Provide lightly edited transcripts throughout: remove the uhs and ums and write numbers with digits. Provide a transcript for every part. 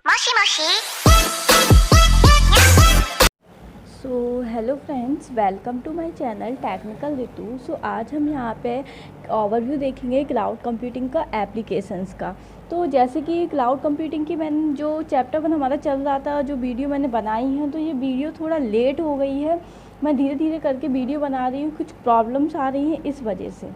もしもしसो hello friends, welcome to my channel technical Ritu. So आज हम यहाँ पे ओवरव्यू देखेंगे क्लाउड कंप्यूटिंग का एप्लीकेशंस का। तो जैसे कि क्लाउड कंप्यूटिंग की मैंने जो चैप्टर 1 हमारा चल रहा था, जो वीडियो मैंने बनाई है, तो ये वीडियो थोड़ा लेट हो गई है। मैं धीरे धीरे करके वीडियो बना रही हूँ, कुछ प्रॉब्लम्स आ रही हैं इस वजह से।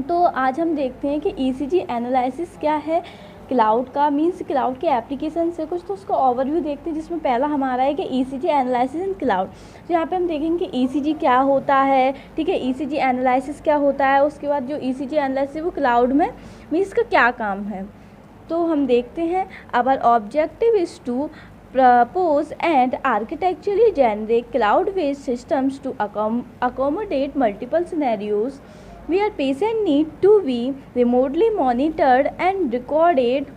तो आज हम देखते हैं कि ईसीजी एनालिसिस क्या है क्लाउड का, मीन्स क्लाउड के एप्लीकेशन से कुछ। तो उसका ओवरव्यू देखते हैं, जिसमें पहला हमारा है कि ईसीजी एनालिसिस इन क्लाउड। तो यहाँ पे हम देखेंगे कि ईसीजी क्या होता है, ठीक है, ईसीजी एनालिसिस क्या होता है। उसके बाद जो ईसीजी एनालिसिस वो क्लाउड में मीन्स का क्या काम है, तो हम देखते हैं। Our objective is to propose and architecturally generate cloud-based systems to accommodate multiple scenarios where patients need to be remotely monitored and recorded.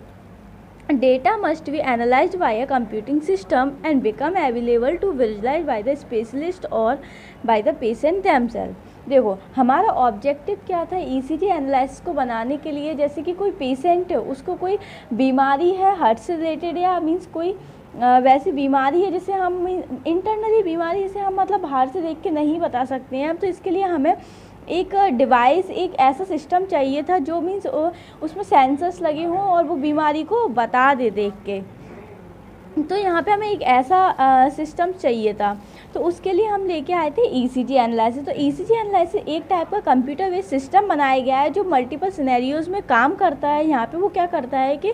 Data must be analyzed by a computing system and become available to visualize by the specialist or by the patient themselves. देखो हमारा objective क्या था ECG analysis को बनाने के लिए। जैसे कि कोई पेशेंट है, उसको कोई बीमारी है हार्ट से रिलेटेड, या मीन्स कोई वैसी बीमारी है जिसे हम इंटरनली बीमारी जिसे हम मतलब बाहर से देख के नहीं बता सकते हैं। तो इसके लिए हमें एक डिवाइस, एक ऐसा सिस्टम चाहिए था जो मीन्स उसमें सेंसर्स लगे हों और वो बीमारी को बता दे देख के। तो यहाँ पे हमें एक ऐसा सिस्टम चाहिए था, तो उसके लिए हम लेके आए थे ईसीजी एनालिसिस। तो ईसीजी एनालिसिस एक टाइप का कंप्यूटर बेस्ड सिस्टम बनाया गया है जो मल्टीपल सिनेरियोज़ में काम करता है। यहाँ पे वो क्या करता है कि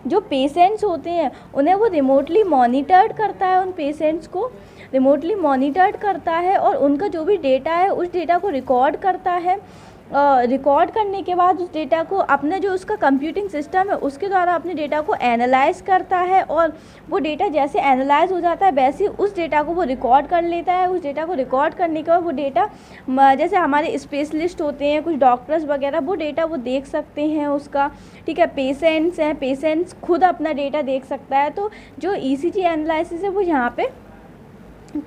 जो पेशेंट्स होते हैं उन्हें वो रिमोटली मॉनिटर्ड करता है, उन पेशेंट्स को रिमोटली मॉनिटर्ड करता है और उनका जो भी डेटा है उस डेटा को रिकॉर्ड करता है। रिकॉर्ड करने के बाद उस डेटा को अपने जो उसका कंप्यूटिंग सिस्टम है उसके द्वारा अपने डेटा को एनालाइज करता है, और वो डेटा जैसे एनालाइज हो जाता है वैसे ही उस डेटा को वो रिकॉर्ड कर लेता है। उस डेटा को रिकॉर्ड करने के बाद वो डेटा जैसे हमारे स्पेशलिस्ट होते हैं, कुछ डॉक्टर्स वगैरह, वो डेटा वो देख सकते हैं उसका, ठीक है। पेशेंट्स हैं, पेशेंट्स खुद अपना डेटा देख सकता है। तो जो ईसीजी एनालिसिस है वो यहाँ पे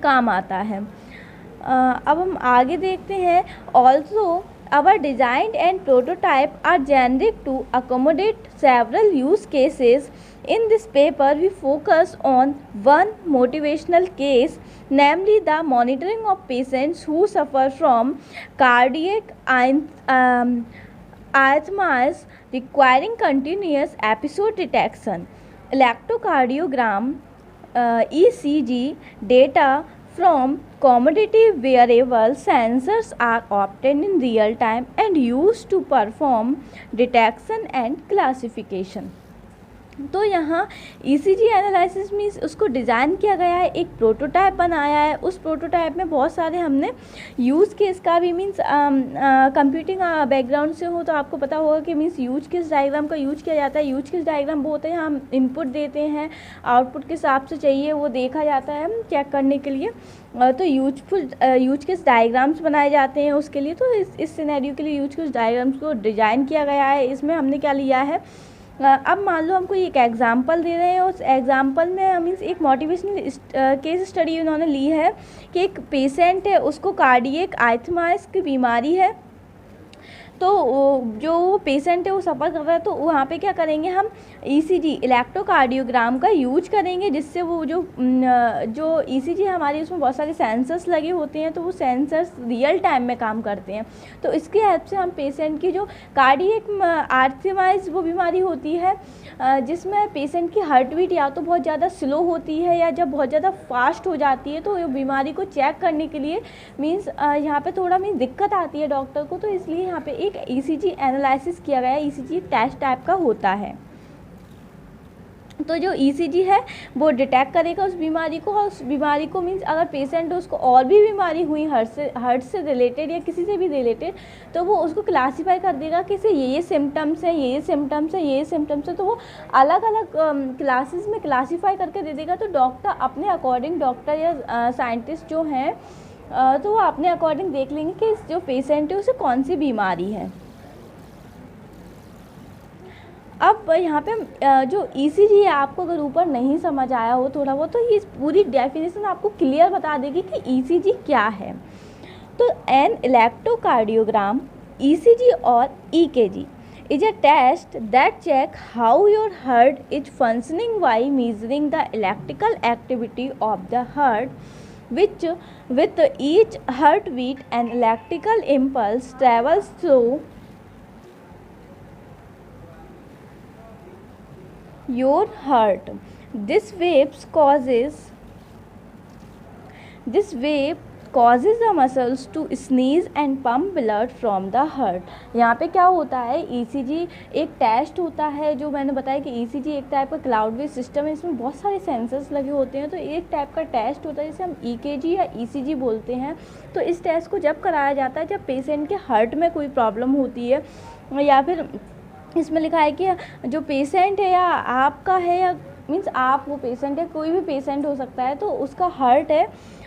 काम आता है। अब हम आगे देखते हैं। Also our design and prototype are generic to accommodate several use cases. In this paper we focus on one motivational case, namely the monitoring of patients who suffer from cardiac arrhythmias requiring continuous episode detection. Electrocardiogram ECG data from commodity wearable sensors are obtained in real time and used to perform detection and classification. तो यहाँ ECG analysis means उसको design किया गया है, एक prototype बनाया है। उस प्रोटोटाइप में बहुत सारे हमने यूज़ केस का भी मीन्स कंप्यूटिंग बैकग्राउंड से हो तो आपको पता होगा कि मीन्स यूज केस डायग्राम का यूज किया जाता है। यूज केस डायग्राम वो होता है, हम इनपुट देते हैं, आउटपुट के हिसाब से चाहिए वो देखा जाता है चेक करने के लिए। तो यूज केस डायग्राम्स बनाए जाते हैं उसके लिए। तो इस सिनेरियो के लिए यूज केस डायग्राम्स को डिज़ाइन किया गया है। इसमें हमने क्या लिया है, अब मान लो हमको एक एग्जांपल दे रहे हैं, उस एग्जांपल में मीन्स एक मोटिवेशनल केस स्टडी उन्होंने ली है कि एक पेशेंट है, उसको कार्डियक आर्थराइटिस की बीमारी है। तो जो पेशेंट है वो सफ़र कर रहा है, तो वहाँ पे क्या करेंगे हम ईसीजी इलेक्ट्रोकार्डियोग्राम का यूज करेंगे, जिससे वो जो ईसीजी हमारी उसमें बहुत सारे सेंसर्स लगे होते हैं, तो वो सेंसर्स रियल टाइम में काम करते हैं। तो इसकी हेल्प से हम पेशेंट की जो कार्डियक आर्थराइटिस वो बीमारी होती है जिसमें पेशेंट की हार्ट बीट या तो बहुत ज़्यादा स्लो होती है या जब बहुत ज़्यादा फास्ट हो जाती है, तो ये बीमारी को चेक करने के लिए मीन्स यहाँ पे थोड़ा मीन्स दिक्कत आती है डॉक्टर को। तो इसलिए यहाँ पे एक ईसीजी एनालिसिस किया गया है, ईसीजी टेस्ट टाइप का होता है। तो जो ईसीजी है वो डिटेक्ट करेगा उस बीमारी को, और उस बीमारी को मीन्स अगर पेशेंट उसको और भी बीमारी हुई हार्ट से रिलेटेड या किसी से भी रिलेटेड, तो वो उसको क्लासीफाई कर देगा कि ये सिम्टम्स हैं, ये सिम्टम्स हैं, ये सिम्टम्स हैं। तो वो अलग अलग क्लासेस में क्लासीफाई करके दे देगा। तो डॉक्टर अपने अकॉर्डिंग, डॉक्टर या साइंटिस्ट जो हैं तो वो अपने अकॉर्डिंग देख लेंगे कि जो पेशेंट है उसे कौन सी बीमारी है। अब यहाँ पे जो ईसीजी है, आपको अगर ऊपर नहीं समझ आया हो थोड़ा बहुत, तो ये पूरी डेफिनेशन आपको क्लियर बता देगी कि ईसीजी क्या है। तो एन इलेक्ट्रोकार्डियोग्राम, ईसीजी और EKG is a test that check how your heart is functioning by measuring the electrical activity of the heart, which with each heartbeat an electrical impulse travels through your heart. This wave causes the muscles to sneeze and pump blood from the heart. यहाँ पे क्या होता है, ECG एक test होता है, जो मैंने बताया कि ECG एक टाइप का क्लाउड बेस्ड सिस्टम है, इसमें बहुत सारे सेंसर्स लगे होते हैं, तो एक टाइप का टेस्ट होता है जिसे हम EKG या ECG बोलते हैं। तो इस टेस्ट को जब कराया जाता है जब पेशेंट के हार्ट में कोई प्रॉब्लम होती है, या फिर इसमें लिखा है कि जो पेशेंट है या आपका है, या मीन्स आप वो पेशेंट है, कोई भी पेशेंट हो सकता है, तो उसका हार्ट है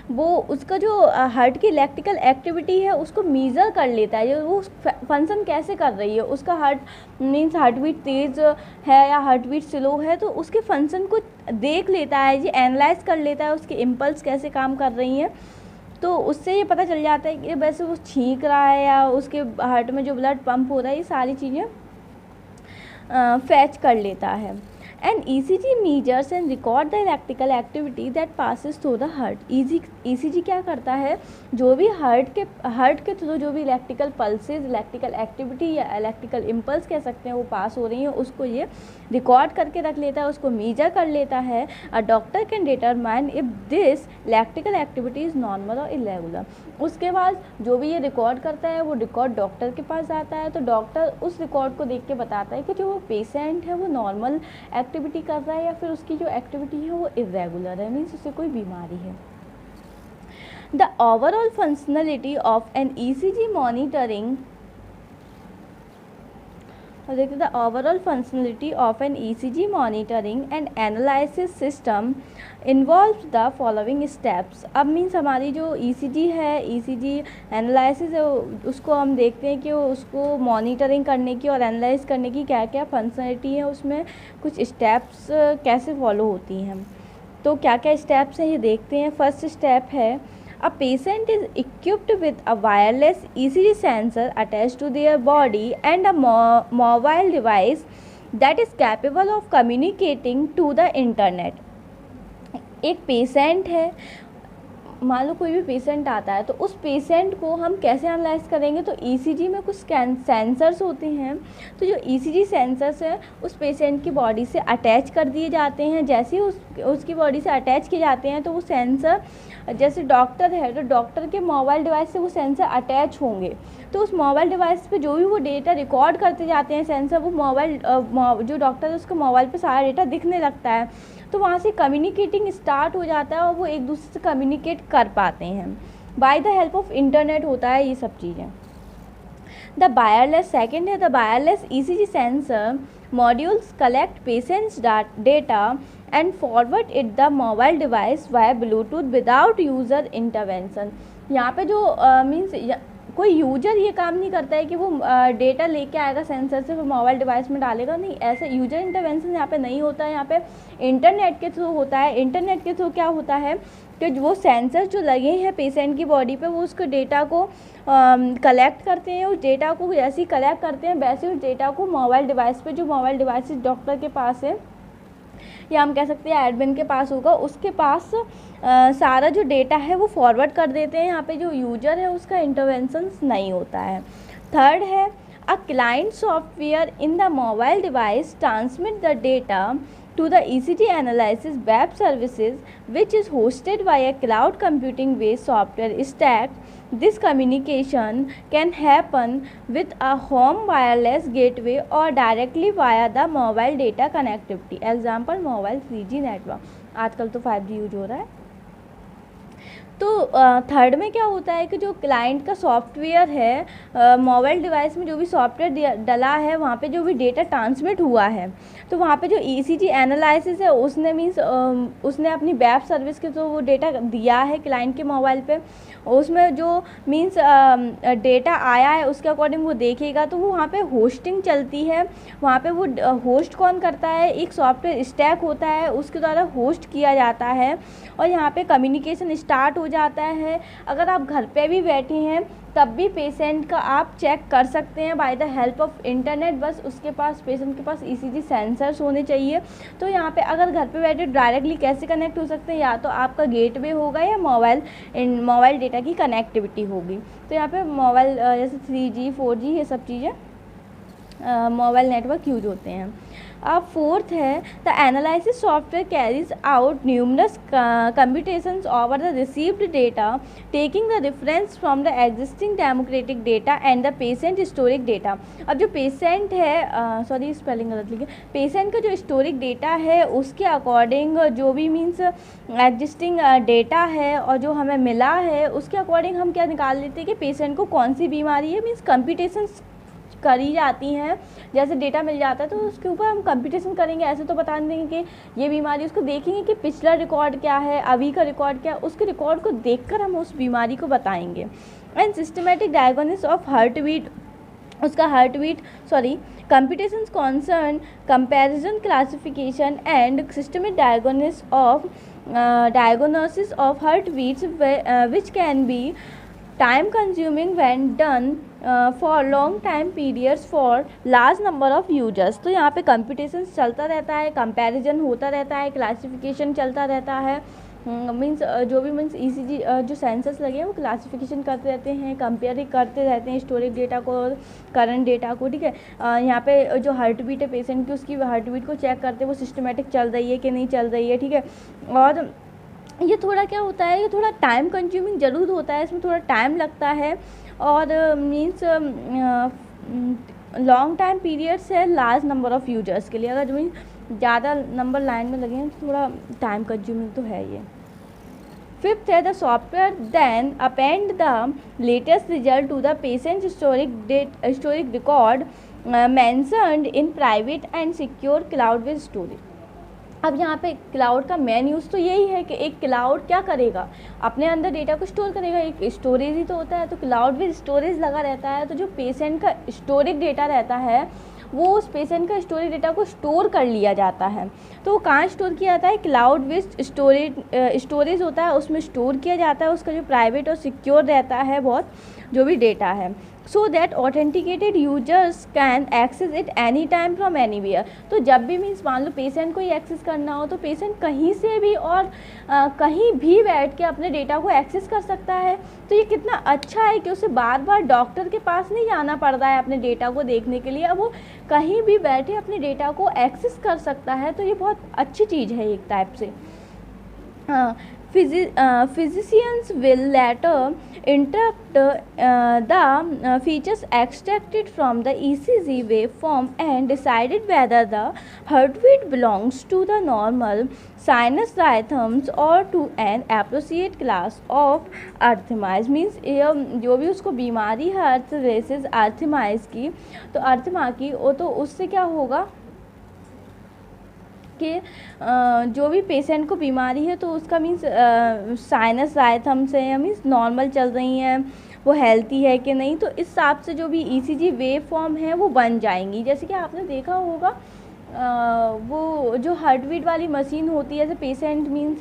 वो उसका जो हार्ट की इलेक्ट्रिकल एक्टिविटी है उसको मीज़र कर लेता है, वो फंक्शन कैसे कर रही है, उसका हार्ट मीन्स हार्ट बीट तेज़ है या हार्ट बीट स्लो है, तो उसके फंक्शन को देख लेता है जी, एनालाइज कर लेता है उसके इम्पल्स कैसे काम कर रही हैं। तो उससे ये पता चल जाता है कि वैसे वो छींक रहा है या उसके हार्ट में जो ब्लड पंप हो रहा है, ये सारी चीज़ें फैच कर लेता है। And ECG measures and record the electrical activity that passes through the heart. ECG क्या करता है, जो भी हार्ट के थ्रू जो भी इलेक्ट्रिकल पल्सेस, इलेक्ट्रिकल एक्टिविटी या इलेक्ट्रिकल इम्पल्स कह सकते हैं वो पास हो रही हैं, उसको ये रिकॉर्ड करके रख लेता है, उसको मेजर कर लेता है। A doctor can determine if this electrical activity is normal और इरेगुलर। उसके बाद जो भी ये रिकॉर्ड करता है वो रिकॉर्ड डॉक्टर के पास जाता है, तो डॉक्टर उस रिकॉर्ड को देख के बताता है कि जो वो पेशेंट है वो नॉर्मल एक्टिविटी कर रहा है या फिर उसकी जो एक्टिविटी है वो इरेगुलर है, मीन्स उसे कोई बीमारी है। The overall functionality of an ECG monitoring देखते the overall functionality of an ECG monitoring and analysis system involves the following steps। अब मीन्स हमारी जो ECG है, ECG एनालिसिस है, उसको हम देखते हैं कि उसको मॉनिटरिंग करने की और एनालाइज करने की क्या क्या फंक्शनलिटी है, उसमें कुछ स्टेप्स कैसे फॉलो होती हैं। तो क्या क्या स्टेप्स हैं ये देखते हैं। फर्स्ट स्टेप है, a patient is equipped with a wireless ECG sensor attached to their body and a mobile device that is capable of communicating to the internet। एक पेशेंट है, मान लो कोई भी पेशेंट आता है, तो उस पेशेंट को हम कैसे एनालाइज करेंगे, तो ECG में कुछ सेंसर्स होते हैं, तो जो ECG सेंसर्स हैं उस पेशेंट की बॉडी से अटैच कर दिए जाते हैं। जैसे ही उसकी बॉडी से अटैच किए जाते हैं तो वो सेंसर, जैसे डॉक्टर है तो डॉक्टर के मोबाइल डिवाइस से वो सेंसर अटैच होंगे, तो उस मोबाइल डिवाइस पे जो भी वो डेटा रिकॉर्ड करते जाते हैं सेंसर, वो मोबाइल जो डॉक्टर है उसके मोबाइल पे सारा डेटा दिखने लगता है, तो वहाँ से कम्युनिकेटिंग स्टार्ट हो जाता है और वो एक दूसरे से कम्युनिकेट कर पाते हैं। By the help of internet होता है ये सब चीज़ें। द वायरलेस सेकेंड है, the wireless ECG sensor modules collect patients data and forward it the mobile device via Bluetooth without user intervention. यहाँ पे जो मीन्स कोई यूजर ये काम नहीं करता है कि वो डेटा लेके आएगा सेंसर से फिर मोबाइल डिवाइस में डालेगा, नहीं, ऐसे यूजर इंटरवेंशन यहाँ पे नहीं होता है, यहाँ पे इंटरनेट के थ्रू होता है। इंटरनेट के थ्रू क्या होता है कि वो सेंसर जो लगे हैं पेशेंट की बॉडी पे वो उसको डेटा को कलेक्ट करते हैं, उस डेटा को जैसे ही कलेक्ट करते हैं वैसे उस डेटा को मोबाइल डिवाइस पे, जो मोबाइल डिवाइस डॉक्टर के पास है या हम कह सकते हैं एडमिन के पास होगा, उसके पास सारा जो डेटा है वो फॉरवर्ड कर देते हैं। यहाँ पे जो यूजर है उसका इंटरवेंशन नहीं होता है। थर्ड है, a client software in the mobile device transmit the data to the ECG analysis web services which is hosted by a cloud computing based software stack. This communication can happen with a home wireless gateway or directly via the mobile data connectivity, example mobile 3G network। आजकल तो 5G use हो रहा है। तो third में क्या होता है कि जो क्लाइंट का सॉफ्टवेयर है, मोबाइल डिवाइस में जो भी सॉफ्टवेयर डला है वहाँ पे जो भी डेटा ट्रांसमिट हुआ है, तो वहाँ पे जो ECG एनालिसिस है उसने मीन्स उसने अपनी वेब सर्विस के थ्रू वो डेटा दिया है क्लाइंट के मोबाइल पे, उसमें जो मीन्स डेटा आया है उसके अकॉर्डिंग वो देखेगा, तो वो वहाँ पे होस्टिंग चलती है। वहाँ पे वो होस्ट कौन करता है, एक सॉफ्टवेयर स्टैक होता है उसके द्वारा होस्ट किया जाता है और यहाँ पे कम्युनिकेशन स्टार्ट हो जाता है। अगर आप घर पे भी बैठे हैं तब भी पेशेंट का आप चेक कर सकते हैं by the help of internet. बस उसके पास, पेशेंट के पास ईसीजी सेंसर्स होने चाहिए। तो यहाँ पे अगर घर पे बैठे डायरेक्टली कैसे कनेक्ट हो सकते हैं, या तो आपका गेटवे होगा या मोबाइल डेटा की कनेक्टिविटी होगी। तो यहाँ पे मोबाइल जैसे 3G 4G ये सब चीज़ें मोबाइल नेटवर्क यूज होते हैं। अब फोर्थ है the analysis software carries out numerous computations over the received data taking the reference from the existing democratic data and the patient historic data. अब जो पेशेंट है, सॉरी स्पेलिंग गलत लिखे, patient का जो स्टोरिक डेटा है उसके अकॉर्डिंग जो भी मीन्स एग्जिस्टिंग डेटा है और जो हमें मिला है उसके अकॉर्डिंग हम क्या निकाल लेते हैं कि पेशेंट को कौन सी बीमारी है। मीन्स कंप्यूटेशंस करी जाती हैं, जैसे डेटा मिल जाता है तो उसके ऊपर हम कंप्यूटेशन करेंगे। ऐसे तो बता देंगे कि ये बीमारी, उसको देखेंगे कि पिछला रिकॉर्ड क्या है, अभी का रिकॉर्ड क्या है, उसके रिकॉर्ड को देखकर हम उस बीमारी को बताएंगे। And systematic diagnosis of heart-beat, उसका computations concern comparison, classification and systematic diagnosis of heartbeats, which can be time consuming when done for long time periods for large number of users। तो यहाँ पे कंप्यूटेशन चलता रहता है, comparison होता रहता है, क्लासिफिकेशन चलता रहता है। मीन्स जो भी मीन्स ईसीजी जो सेंसर्स लगे हैं वो क्लासिफिकेशन करते रहते हैं, कंपेयर करते रहते हैं स्टोरेज डेटा को और करंट डेटा को। ठीक है, यहाँ पे जो हार्ट बीट है पेशेंट की, उसकी हार्ट बीट को चेक करते हैं वो सिस्टमेटिक चल रही है कि नहीं चल रही है। ठीक है, और ये थोड़ा क्या होता है, ये थोड़ा टाइम कंज्यूमिंग ज़रूर होता है, इसमें थोड़ा टाइम लगता है और मीन्स लॉन्ग टाइम पीरियड्स है लार्ज नंबर ऑफ़ यूजर्स के लिए। अगर जो ज़्यादा नंबर लाइन में लगे हैं तो थोड़ा टाइम कंज्यूमिंग तो है ये। फिफ्थ है the software then append the latest result to the patient historic record mentioned in private and secure cloud based storage. अब यहाँ पे क्लाउड का मेन यूज़ तो यही है कि एक क्लाउड क्या करेगा, अपने अंदर डेटा को स्टोर करेगा। एक स्टोरेज ही तो होता है, तो क्लाउड में स्टोरेज लगा रहता है। तो जो पेशेंट का स्टोरिक डेटा रहता है वो उस पेशेंट का स्टोरेज डेटा को स्टोर कर लिया जाता है। तो वो कहाँ स्टोर किया जाता है, क्लाउड बेस्ड स्टोरेज होता है, उसमें स्टोर किया जाता है उसका जो प्राइवेट और सिक्योर रहता है बहुत जो भी डेटा है, so that authenticated users can access it any time from anywhere. तो जब भी मीन्स मान लो पेशेंट को ही एक्सेस करना हो तो पेशेंट कहीं से भी और कहीं भी बैठ के अपने डेटा को एक्सेस कर सकता है। तो ये कितना अच्छा है कि उसे बार बार डॉक्टर के पास नहीं जाना पड़ रहा है अपने डेटा को देखने के लिए, अब वो कहीं भी बैठे अपने डेटा को एक्सेस कर सकता है। तो ये बहुत अच्छी चीज़ है एक टाइप से। Physicians will later interpret the features extracted from the ECG waveform and decided whether the heartbeat belongs to the normal sinus rhythms or to an appropriate class of arrhythmias। Means जो भी उसको बीमारी है अर्थरेसिस अर्थमाइज की, तो अर्थमा की वो तो उससे क्या होगा कि जो भी पेशेंट को बीमारी है तो उसका मीन्स साइनस राइथम से या मीन्स नॉर्मल चल रही हैं, वो हेल्थी है कि नहीं, तो इस हिसाब से जो भी ईसीजी वेव फॉर्म है वो बन जाएंगी। जैसे कि आपने देखा होगा वो जो हार्ट बीट वाली मशीन होती है, जैसे पेशेंट मीन्स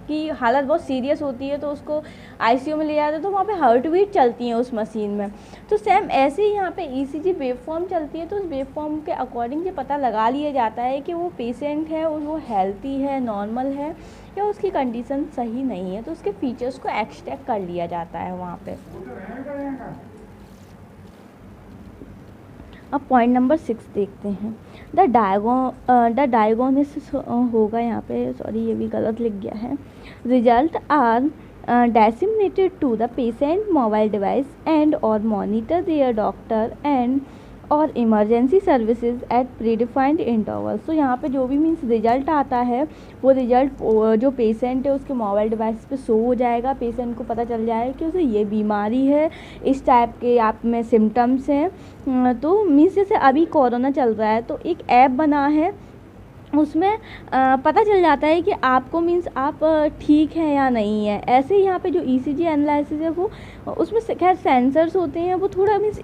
की हालत बहुत सीरियस होती है तो उसको आईसीयू में ले जाते हैं तो वहाँ पे हार्ट बीट चलती है उस मशीन में। तो सेम ऐसे ही यहाँ पे ईसीजी वेव फॉर्म चलती है, तो उस वेव फॉर्म के अकॉर्डिंग ये पता लगा लिया जाता है कि वो पेशेंट है वो हेल्थी है, नॉर्मल है या उसकी कंडीशन सही नहीं है, तो उसके फीचर्स को एक्सट्रैक्ट कर लिया जाता है वहाँ पे। अब पॉइंट नंबर 6 देखते हैं। द डायग्नोसिस होगा यहाँ पे, सॉरी ये भी गलत लिख गया है। Result are disseminated to the patient mobile device and or monitor their doctor and और emergency services at predefined intervals. तो यहाँ पे जो भी मीन्स रिजल्ट आता है वो रिजल्ट जो पेशेंट है उसके मोबाइल डिवाइस पे शो हो जाएगा, पेशेंट को पता चल जाएगा कि उसे ये बीमारी है, इस टाइप के आप में सिम्टम्स हैं। तो मीन्स जैसे अभी कोरोना चल रहा है तो एक ऐप बना है, उसमें पता चल जाता है कि आपको मीन्स आप ठीक है या नहीं है। ऐसे ही यहाँ पे जो ईसीजी एनालिसिस है वो उसमें खैर सेंसर्स होते हैं, वो थोड़ा मीन्स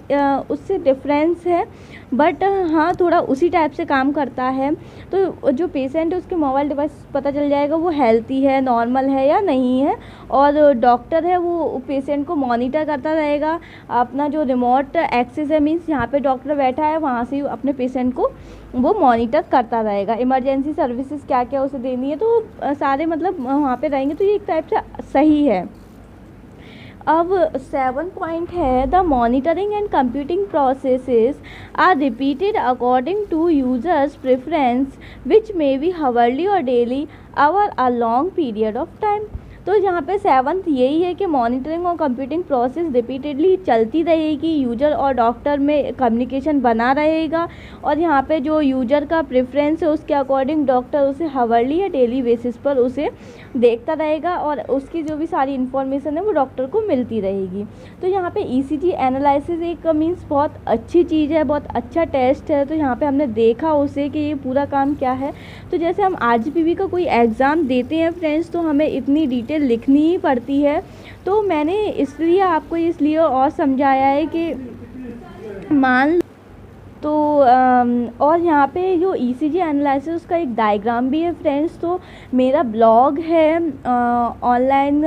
उससे डिफरेंस है, बट हाँ थोड़ा उसी टाइप से काम करता है। तो जो पेशेंट है उसके मोबाइल डिवाइस पता चल जाएगा वो हेल्थी है, नॉर्मल है या नहीं है, और डॉक्टर है वो पेशेंट को मॉनिटर करता रहेगा। अपना जो रिमोट एक्सेस है, मीन्स यहाँ पे डॉक्टर बैठा है वहाँ से अपने पेशेंट को वो मॉनिटर करता रहेगा। इमरजेंसी सर्विसेज क्या क्या उसे देनी है तो सारे मतलब वहाँ पे रहेंगे, तो ये एक टाइप से सही है। अब 7 पॉइंट है, the monitoring and computing processes are repeated according to users preference which may be hourly और daily over a long period of time. तो यहाँ पे 7th यही है कि मॉनिटरिंग और कंप्यूटिंग प्रोसेस रिपीटेडली चलती रहेगी, यूजर और डॉक्टर में कम्युनिकेशन बना रहेगा, और यहाँ पे जो यूजर का प्रेफरेंस है उसके अकॉर्डिंग डॉक्टर उसे हावरली या डेली बेसिस पर उसे देखता रहेगा, और उसकी जो भी सारी इन्फॉर्मेशन है वो डॉक्टर को मिलती रहेगी। तो यहाँ पे ईसीजी एनालिसिस एक मीन्स बहुत अच्छी चीज़ है, बहुत अच्छा टेस्ट है। तो यहाँ पे हमने देखा उसे कि ये पूरा काम क्या है। तो जैसे हम आरजीपीवी का कोई एग्ज़ाम देते हैं फ्रेंड्स, तो हमें इतनी डिटेल लिखनी ही पड़ती है। तो मैंने इसलिए आपको इसलिए और समझाया है कि मान तो और यहाँ पे जो ईसीजी एनालिसिस उसका एक डायग्राम भी है फ्रेंड्स। तो मेरा ब्लॉग है ऑनलाइन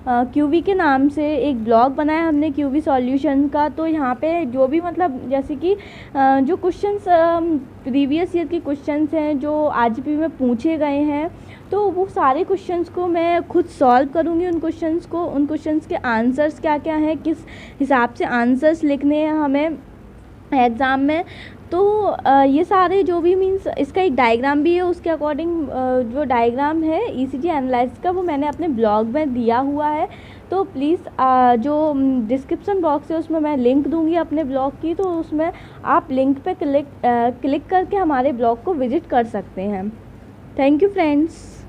क्यूवी के नाम से एक ब्लॉग बनाया हमने क्यूवी सॉल्यूशन का। तो यहाँ पे जो भी मतलब जैसे कि जो क्वेश्चंस प्रीवियस ईयर के क्वेश्चंस हैं जो आरजीपी में पूछे गए हैं, तो वो सारे क्वेश्चंस को मैं खुद सॉल्व करूँगी। उन क्वेश्चंस के आंसर्स क्या क्या हैं, किस हिसाब से आंसर्स लिखने हैं हमें एग्ज़ाम में। तो ये सारे जो भी मीन्स इसका एक डायग्राम भी है, उसके अकॉर्डिंग जो डायग्राम है ईसीजी एनालिसिस का वो मैंने अपने ब्लॉग में दिया हुआ है। तो प्लीज़ जो डिस्क्रिप्शन बॉक्स है उसमें मैं लिंक दूंगी अपने ब्लॉग की, तो उसमें आप लिंक पे क्लिक करके हमारे ब्लॉग को विज़िट कर सकते हैं। Thank you friends.